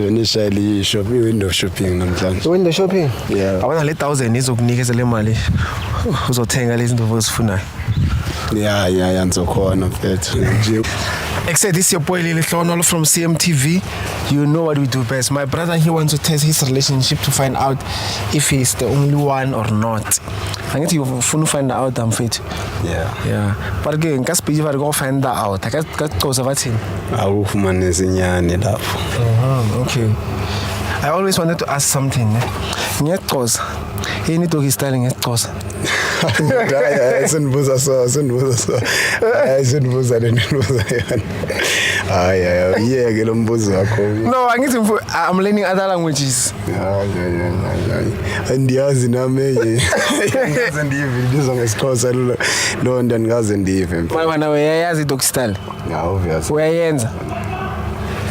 initially window shopping namhlanje. Window shopping? Yeah. Abana le 1,000 izokunikeza le mali uzothenga lezi zinto ozifunayo. Yeah, ngizokhona mfethu nje. Except this is your boy Lily Hlonolo from CMTV. You know what we do best. My brother, he wants to test his relationship to find out if he's the only one or not. I need to find out, I'm fit. Yeah. But again, can't speak if I go find that out. I can't go over it. Awufumane izinyane lapho. Okay. I always wanted to ask something. Ngiyaqoza. Yini doggy style ngiyaqoza. Senibuza ke lo mbuzo wakho. No, I'm learning other languages. Andiyazi nami ngaze ndive ndizo ngesikhosa lo nto ndingaze ndive. Mara uyayazi doggy style? Yeah, obviously. Uyayenza?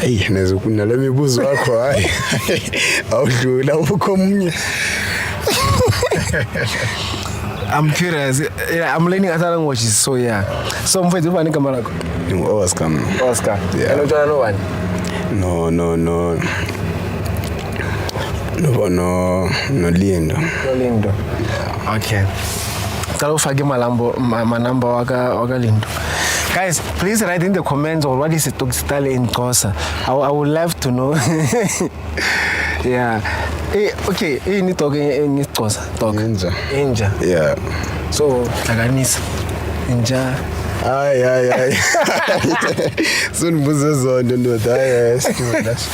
Hey, nezokunale mibuzo yakho hayi. Awudlula ubukho omunye. I'm curious. I'm learning other languages, so yeah. So mfethu ubani igama lakho? Oscar. Oscar. Yeah. And utshana no one? No Lindo. Lindo. Okay. Cala ufake manamba waka Lindo. Guys, please write in the comments or what is a dog style in Xhosa. I would love to know. Yeah. Okay, ini dog in Xhosa. Dog. Inja. Yeah. So, Taganisa. Inja. Ay. Senibuza zonke ndoda. Hayi.